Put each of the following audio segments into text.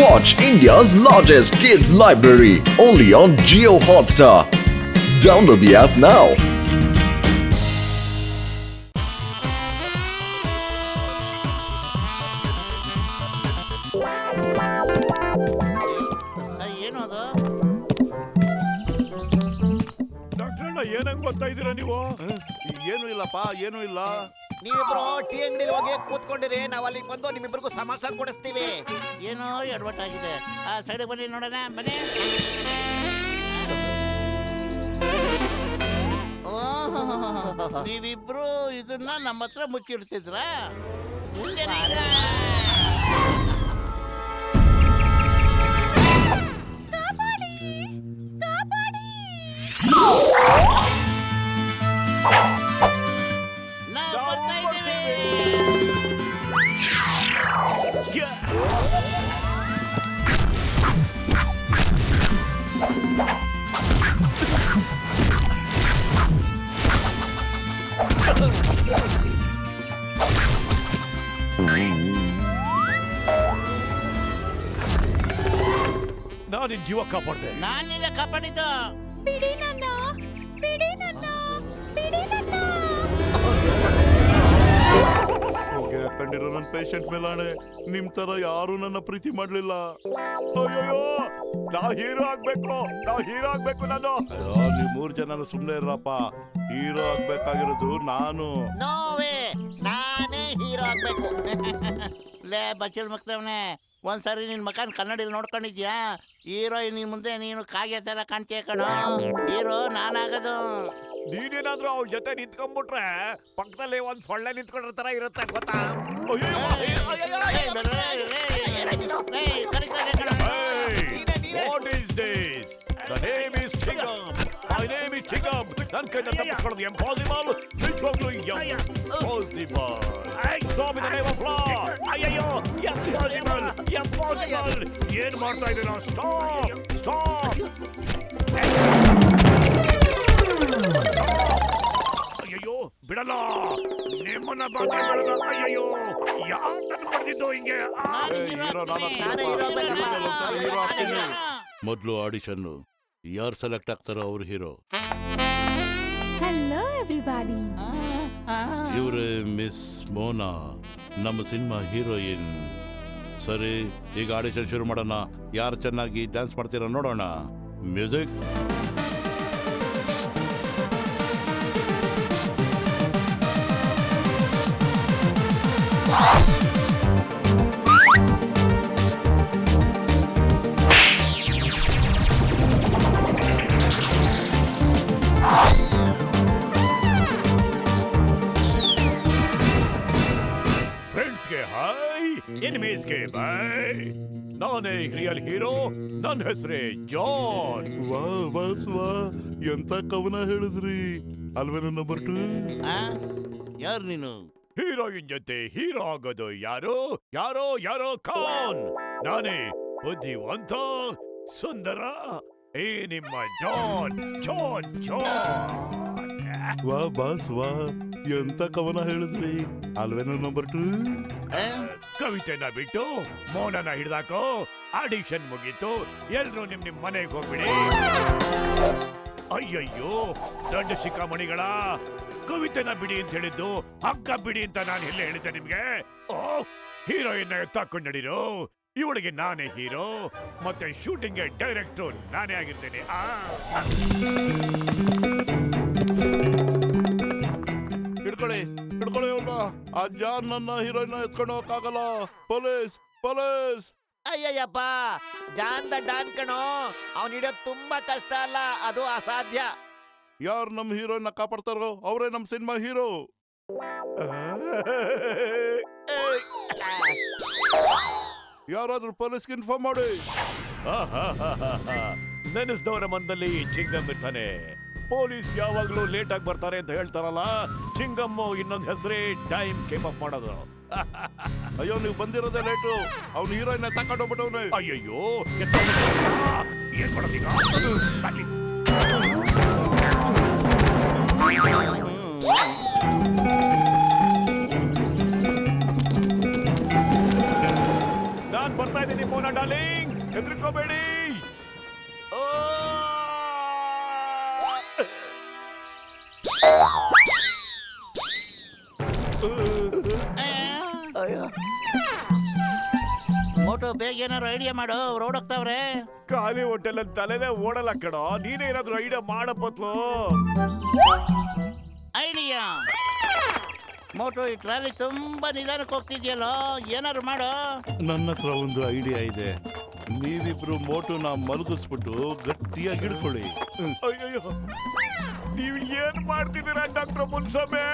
Watch India's largest kids library only on Jio Hotstar. Download the app now. ಏನು ಅದು? ಡಾಕ್ಟ್ರಣ್ಣ ಏನಂಗ್ ಗೊತ್ತಾ ಇದೀರ ನೀವು? ಏನು ಇಲ್ಲಪ್ಪ, ಏನು ಇಲ್ಲ. ನೀವಿಬ್ರು ಟೀ ಅಂಗಡಿಲಿ ಹೋಗಿ ಕೂತ್ಕೊಂಡಿರಿ, ನಾವ್ ಅಲ್ಲಿಗೆ ಬಂದು ನಿಮ್ಮಿಬ್ರಿಗೂ ಸಮಾಸ ಕೊಡಿಸ್ತೀವಿ. ಏನೋ ಎಡವಟ್ಟಾಗಿದೆ. ಆ ಸೈಡ್ ಬನ್ನಿ ನೋಡೋಣ, ಬನ್ನಿ. ನೀವಿಬ್ರು ಇದನ್ನ ನಮ್ಮ ಹತ್ರ ಮುಚ್ಚಿಡ್ತಿದ್ರ? ನಾವು ಬರ್ತಾ ಇದ್ದೀವಿ. ನಾನಿನ್ ಜೀವ ಕಾಪಾಡ್ದೆ. ನಾನಿಲ್ಲ ಕಾಪಾಡಿದ್ದು. ಬಿಡಿ ನನ್ನ, ಬಿಡಿ ನನ್ನ, ಬಿಡಿ ನನ್ನ. ಹೋಗಿ ಕಂಡಿರೋ ನನ್ನ ಪೇಷಂಟ್ ಮೇಲಾಣೆ, ನಿಮ್ ತರ ಯಾರು ನನ್ನ ಪ್ರೀತಿ ಮಾಡ್ಲಿಲ್ಲ. ಅಯ್ಯೋ, ನಾ ಹೀರೋ ಆಗ್ಬೇಕು, ನಾನು. ಅಯ್ಯೋ, ನೀವ್ 3 ಜನ ಸುಮ್ನೆ ಇರಪ್ಪ. ಹೀರೋ ಆಗ್ಬೇಕಾಗಿರೋದು ನಾನು. ನೋವೇ ನಾನೇ ಹೀರೋ ಆಗ್ಬೇಕು. ಲೇ ಬಚ್ಚಲ್ ಮಕ್ತವನೆ, ಒಂದ್ಸರಿ ನಿನ್ ಮಕಾನ್ ಕನ್ನಡಿಲಿ ನೋಡ್ಕೊಂಡಿದ್ಯಾ? ಹೀರೋಯಿನ್ ಮುಂದೆ ನೀನು ಕಾಗೆ ತರ ಕಾಣ್ತೀಯ ಕಣೋ. ಹೀರೋ ನಾನಾಗದು. ನೀನೇನಾದ್ರೂ ಅವ್ರ ಜೊತೆ ನಿಂತ್ಕೊಂಡ್ಬಿಟ್ರೆ ಪಕ್ಕದಲ್ಲಿ ಒಂದ್ ಸೊಳ್ಳೆ ನಿಂತ್ಕೊಂಡಿರೋ ತರ ಇರುತ್ತೆ, ಗೊತ್ತಾ? What is this? The name is Chingam. My name is Chingam. ನನ್ನ ಕೈಯಿಂದ ತಪ್ಪಿಸ್ಕೊಳ್ಳೋದು impossible. ನಿಜವಾಗ್ಲೂ impossible. Stop in the name of law. ಅಯ್ಯಯ್ಯೋ, impossible. ಏನ್ ಮಾಡ್ತಾ ಇದ್ದೀರಾ? Stop. ಅಯ್ಯಯ್ಯೋ, ಬಿಡಲ್ಲ, ನಿಮ್ಮನ್ನ ಬಿಡಲ್ಲ. ಅಯ್ಯಯ್ಯೋ, ಯಾರು ನನ್ನ ಹೊಡೆದಿದ್ದು ಹಿಂಗೆ? ಹೀರೋ ಆಗ್ತೀನಿ. ಮೊದ್ಲು ಆಡಿಷನ್, ಯಾರು ಸೆಲೆಕ್ಟ್ ಆಗ್ತಾರೋ ಅವ್ರು ಹೀರೋ. Hello everybody. ಇವ್ರೆ ಮಿಸ್ ಮೋನಾ, ನಮ್ಮ ಸಿನಿಮಾ ಹೀರೋಯಿನ್. ಸರಿ, ಈಗ ಆಡಿಷನ್ ಶುರು ಮಾಡೋಣ. ಯಾರು ಚೆನ್ನಾಗಿ ಡ್ಯಾನ್ಸ್ ಮಾಡ್ತೀರಾ ನೋಡೋಣ. ಮ್ಯೂಸಿಕ್. ಫ್ರೆಂಡ್ಸ್ಗೆ ಹಾಯ್, ಎನಿಮೀಸ್ಗೆ ಬಾಯ್. ನಾನೇ ರಿಯಲ್ ಹೀರೋ. ನನ್ನ ಹೆಸರೇ ಜಾನ್. ವಾ, ಎಂತ ಕವನ ಹೇಳಿದ್ರಿ ಅಲ್ವೇನೋ ನಂಬರ್ 2. ಯಾರು ನೀನು? ಹೀರೋಯಿನ್ ಜೊತೆ ಹೀರೋ ಆಗೋದು ಯಾರೋ ಖಾನ್. ನಾನೇ ಬುದ್ಧಿವಂತ, ಸುಂದರ, ಈ ನಿಮ್ಮ ಜಾನ್. ವಾ ಬಾಸ್ ವಾ, ಎಂತ ಕವನ ಹೇಳಿದ್ರಿ ಅಲ್ವೇನೋ ನಂಬರ್ 2. ಕವಿತೆನ ಬಿಟ್ಟು ಮೌನನ ಹಿಡ್ದಾಕೋ. ಆಡಿಷನ್ ಮುಗೀತು, ಎಲ್ರು ನಿಮ್ ಮನೆಗೆ ಹೋಗ್ಬಿಡಿ. ಅಯ್ಯಯ್ಯೋ, ದೊಡ್ಡ ಶಿಖಾಮಣಿಗಳ, ಕವಿತೆನ ಬಿಡಿ ಅಂತ ಹೇಳಿದ್ದು ಹಗ್ಗ ಬಿಡಿ ಅಂತ ನಾನು ಎಲ್ಲೇ ಹೇಳಿದ್ದೆ ನಿಮ್ಗೆ? ಓ, ಹೀರೋಯಿನ್ ಎತ್ತಾಕೊಂಡು ನಡೀರೋ. ಇವಳಿಗೆ ನಾನೇ ಹೀರೋ, ಮತ್ತೆ ಶೂಟಿಂಗ್ ಡೈರೆಕ್ಟರ್ ನಾನೇ ಆಗಿರ್ತೇನೆ. ಹಿಡ್ಕೊಳ್ಳಿ ಅವ್ರನ್ನ. ಆ ಜಾನ್ ನನ್ನ ಹೀರೋಯಿನ್ ಎತ್ಕೊಂಡು ಹೋಗಕ್ಕಾಗಲ್ಲ. ಪೊಲೀಸ್. ಅಯ್ಯಯ್ಯಪ್ಪ, ಜಾನ್ ದ ಡಾನ್ ಕಣೋ. ಅವ್ನು ಹಿಡಿಯೋದು ತುಂಬಾ ಕಷ್ಟ ಅಲ್ಲ, ಅದು ಅಸಾಧ್ಯ. ಯಾರು ನಮ್ಮ ಹೀರೋಯಿನ್ ಕಾಪಾಡ್ತಾರೋ ಅವರೇ ನಮ್ಮ ಸಿನಿಮಾ ಹೀರೋ. ಯಾರಾದ್ರೂ ಪೊಲೀಸ್ಗೆ ಇನ್ಫಾರ್ಮ್ ಮಾಡಿ. ನೆನೆಸ್ದವರ ಮನದಲ್ಲಿ ಚಿಂಗಮ್ ಇರ್ತಾನೆ. ಪೊಲೀಸ್ ಯಾವಾಗ್ಲೂ ಲೇಟ್ ಆಗಿ ಬರ್ತಾರೆ ಅಂತ ಹೇಳ್ತಾರಲ್ಲ, ಚಿಂಗಮ್ಮು ಇನ್ನೊಂದು ಹೆಸರೇ ಟೈಮ್ ಕೇಪ್ ಅಪ್ ಮಾಡೋದು. ಅಯ್ಯೋ, ನೀವು ಬಂದಿರೋದೇ ಲೇಟು. ಅವ್ನು ಹೀರೋಯಿನ್ ತಕೊಂಡೋಗ್ಬಿಟ್ಟವ್ನೆ. ಅಯ್ಯಯ್ಯೋ, ಏನ್ ಮಾಡೋದೀಗ? ಬನ್ನಿ. ನಾನ್ ಬರ್ತಾ ಇದ್ದೀನಿ ಮೋನಾ ಡಾರ್ಲಿಂಗ್, ಹೆದರ್ಕೋಬೇಡಿ. ಮೋಟು ಬೇಗ ಏನಾರು ಐಡಿಯಾ ಮಾಡು, ಅವ್ರು ಓಡೋಗ್ತಾವ್ರೆ. ಖಾಲಿ ಹೋಟೆಲ್ ತಲೆನೇ ಓಡಲ್ಲ ಕಣೋ, ನೀನೇ ಏನಾದ್ರು ಐಡಿಯಾ ಮಾಡಪ್ಪತ್ಲು. ಐಡಿಯಾ ಮೋಟು, ಈ ಟ್ರಾಲಿ ತುಂಬಾ ನಿಧಾನಕ್ಕೆ ಹೋಗ್ತಿದ್ಯಲ್ಲೋ, ಏನಾರು ಮಾಡು. ನನ್ನ ಹತ್ರ ಒಂದು ಐಡಿಯಾ ಇದೆ. ನೀವಿಬ್ರು ಮೋಟುನ ಮಲಗಿಸ್ಬಿಟ್ಟು ಗಟ್ಟಿಯಾಗಿ ಹಿಡ್ಕೊಳ್ಳಿ. ಅಯ್ಯಯ್ಯೋ, ನೀವು ಏನ್ ಮಾಡ್ತಿದ್ದೀರಾ ಡಾಕ್ಟರ್ ಮುನ್ಸಮೆ?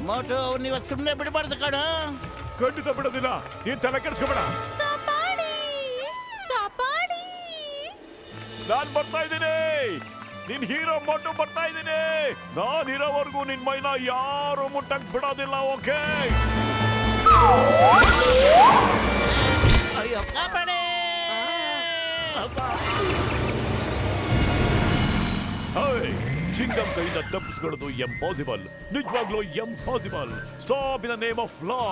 ಮೋಟು, ಅವ್ರು ಇವತ್ತು ಸುಮ್ಮನೆ ಬಿಡಬಾರ್ದು ಕಣ. ಖಂಡಿತ ಬಿಡೋದಿಲ್ಲ, ನೀನ್ ತಲೆ ಕೆಡಿಸ್ಕೋಬೇಡ. ಕಾಪಾಡಿ ಕಾಪಾಡಿ. ನಾನ್ ಬರ್ತಾ ಇದ್ದೀನಿ, ನಿನ್ ಹೀರೋ ಮೋಟು ಬರ್ತಾ ಇದ್ದೀನಿ. ನಾನ್ ಇರೋವರೆಗೂ ನಿನ್ ಮೈನ ಯಾರು ಮುಟ್ಟಕ್ ಬಿಡೋದಿಲ್ಲ, ಓಕೆ? ಅಯ್ಯೋ, ಕಾಪಾಡಿ. ಚಿಂಗಂ ಕೈಯಿಂದ ತಪ್ಪಿಸ್ಕೊಳ್ಳೋದು ಎಂಪಾಸಿಬಲ್, ನಿಜವಾಗ್ಲೂ impossible. Stop in the name of law.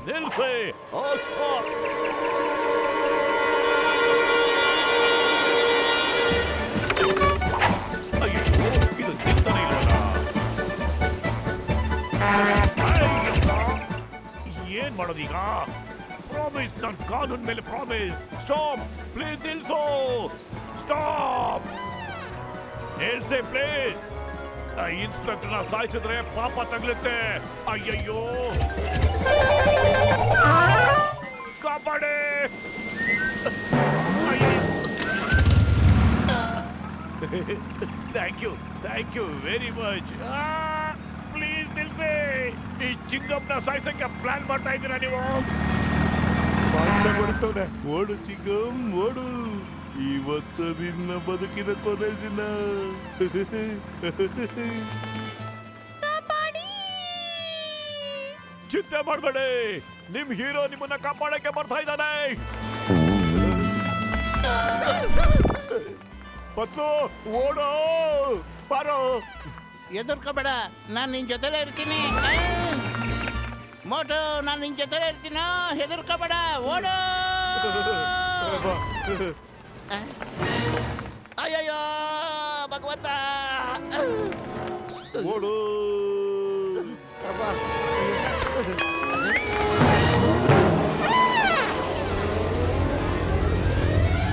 ನಿಲ್ಸೆ, ಸ್ಟಾಪ್. ಅಯ್ಯೋ, ಇದು ನಿಲ್ತಾನೆ ಇಲ್ವಲ್ಲ. ಏನ್ ಮಾಡೋದೀಗ? ಪ್ರಾಮಿಸ್, ನಾನು ಕಾನೂನ್ ಮೇಲೆ ಪ್ರಾಮಿಸ್. ಸ್ಟಾಪ್, ಪ್ಲೀಸ್ ನಿಲ್ಸು. ಸ್ಟಾಪ್, ನಿಲ್ಸೆ ಪ್ಲೀಸ್. ಇನ್ಸ್ಪೆಕ್ಟರ್ನ ಸಾಯಿಸಿದ್ರೆ ಪಾಪ ತಗಲುತ್ತೆ. ಅಯ್ಯಯ್ಯೋ, ಕಾಪಾಡಿ. Thank you very much. Please ನಿಲ್ಸಿ. ಈ ಚಿಂಗಮ್ನ ಸಾಯಿಸಕ್ಕೆ ಪ್ಲಾನ್ ಮಾಡ್ತಾ ಇದ್ದೀರಾ ನೀವು? ಓಡು ಚಿಂಗಂ, ಓಡು. ಇವತ್ತು ನಿನ್ನ ಬದುಕಿನ ಕೊನೆ ದಿನ. ಚಿಂತೆ ಮಾಡಬೇಡಿ, ನಿಮ್ ಹೀರೋ ನಿಮ್ಮನ್ನ ಕಾಪಾಡಕ್ಕೆ ಬರ್ತಾ ಇದ್ದಾನೆ. ಮತ್ತು ಓಡೋ, ಬಾರೋ. ಎದುರ್ಕೋಬೇಡ, ನಾನು ನಿನ್ ಜೊತೆಲೇ ಇರ್ತೀನಿ. ಮೋಟು, ನಾನು ನಿನ್ ಜೊತೆಲೇ ಇರ್ತೀನ, ಹೆದರ್ಕೋಬೇಡ, ಓಡು. ಅಯ್ಯಯ್ಯೋ ಭಗವಂತ, ಓಡು.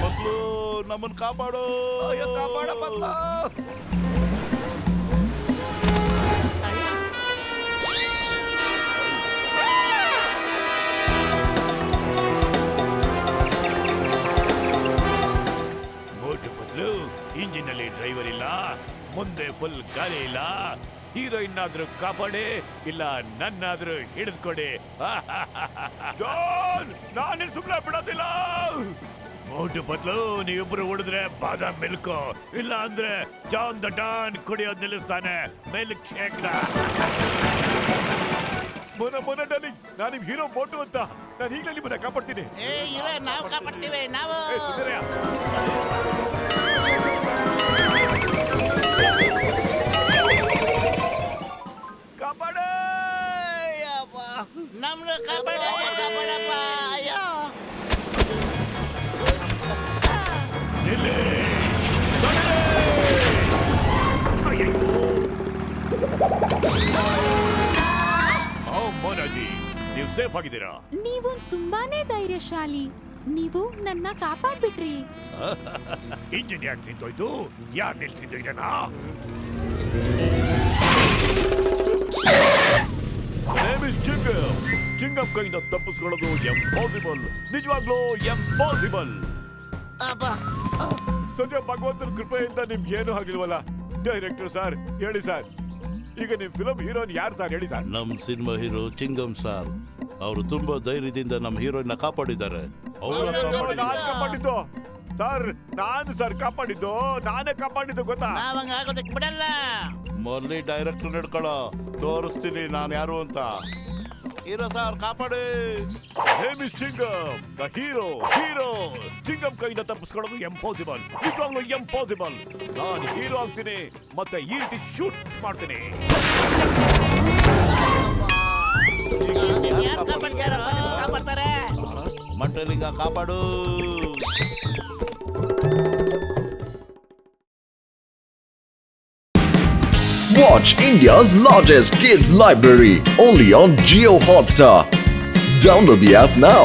ಮಕ್ಕಳು, ನಮ್ಮನ್ನು ಕಾಪಾಡೋ. ಕಾಪಾಡ ಮಕ್ಕಳು. ಇಂಜಿನ್ ಅಲ್ಲಿ ಡ್ರೈವರ್ ಇಲ್ಲ, ಮುಂದೆ ಫುಲ್ ಗಾಳಿ ಇಲ್ಲ. ಹೀರೋಯಿನ್ ಆದ್ರೂ ಕಾಪಾಡಿ, ಇಲ್ಲ ನನ್ನಾದ್ರೂ ಹಿಡಿದ್ಕೊಡಿ. ನಾನು ಸುಮ್ಮನೆ ಬಿಡೋದಿಲ್ಲ. ಮೋಟು ಬದಲು ನೀವಿಬ್ರು ಹೊಡೆದ್ರೆ ಬಾದಾಮ್ ಮಿಲ್ಕು, ಇಲ್ಲ ಅಂದ್ರೆ ಜಾನ್ ದ ಡಾನ್ ಕುಡಿಯೋದ್ ನಿಲ್ಲಿಸ್ತಾನೆ. Milkshake. ಮೊನ ಡಾರ್ಲಿಂಗ್, ನಾನು ನಿಮ್ ಹೀರೋ ಮೋಟು ಅಂತ. ನಾನು ಈಗಲೇ ನಿಮ್ಮನ್ನ ಕಾಪಾಡ್ತೀನಿ. ಇಲ್ಲ, ನಾವು ಕಾಪಾಡ್ತೀವಿ, ನಾವು. ಕಾಪಾಡ, ನಮ್ನು ಕಾಪಾಡಪ್ಪ. ಅಯ್ಯೋ, ಮೋನಾಜಿ, ನೀವು ಸೇಫ್ ಆಗಿದ್ದೀರಾ? ನೀವು ತುಂಬಾನೇ ಧೈರ್ಯಶಾಲಿ. ನೀವು ನನ್ನ ಕಾಪಾಡ್ಬಿಟ್ರಿ. ಇಂಜಿನ್ ಯಾಕೆ ನಿಂತೋಯ್ತು? ಯಾರು ನಿಲ್ಸಿದ್ದು ಇದನ್ನ? ಚಿಂಗಂ ಕೈಯಿಂದ ತಪ್ಪಿಸ್ಕೊಳ್ಳೋದು ಎಂಪಾಸಿಬಲ್, ನಿಜವಾಗ್ಲೂ ಎಂಪಾಸಿಬಲ್. ಸದ್ಯ ಭಗವಂತನ ಕೃಪೆಯಿಂದ ನಿಮ್ಗೆ ಏನು ಆಗಿಲ್ವಲ್ಲ. ಡೈರೆಕ್ಟರ್ ಸರ್ ಹೇಳಿ ಸರ್, ಈಗ ನಿಮ್ ಫಿಲಂ ಹೀರೋನ್ ಯಾರು ಸರ್ ಹೇಳಿ ಸರ್? ನಮ್ ಸಿನಿಮಾ ಹೀರೋ ಚಿಂಗಂ ಸರ್. ಅವರು ತುಂಬಾ ಧೈರ್ಯದಿಂದ ನಮ್ಮ ಹೀರೋಯಿನ್ ಕಾಪಾಡಿದ್ದಾರೆ. ಕಾಪಾಡಿದ್ದು ಸರ್, ನಾನು ಸರ್ ಕಾಪಾಡಿದ್ದು, ನಾನೇ ಕಾಪಾಡಿದ್ದು ಗೊತ್ತಾ? ನಾವಂಗ ಆಗೋದಕ್ಕೆ ಬಿಡಲ್ಲ. ಮೊದಲೇ ಡೈರೆಕ್ಟರ್ ನಡ್ಕೊಳ್ಳೋ, ತೋರಿಸ್ತೀನಿ ನಾನು ಯಾರು ಅಂತ. ಹೀರೋ ಸರ್ ಕಾಪಾಡಿ. Hey miss Chingam, the hero hero. Chingam ಕೈಯಿಂದ ತಪ್ಪಿಸ್ಕೊಳ್ಳೋದು ಎಂಪಾಸಿಬಲ್, ನಿಜವಾಗ್ಲೂ ಎಂಪಾಸಿಬಲ್. ನಾನು ಹೀರೋ ಆಗ್ತೀನಿ ಮತ್ತೆ ಈ ರೀತಿ ಶೂಟ್ ಮಾಡ್ತೀನಿ. ಯಾರ್ ಕಾಪಾಡ್ತಾರೋ? ಕಾಪಾಡ್ತಾರೆ. ಮಂಟಲಿಂಗ ಕಾಪಾಡು. Watch India's largest kids library only on Geo Hotstar. Download the app now.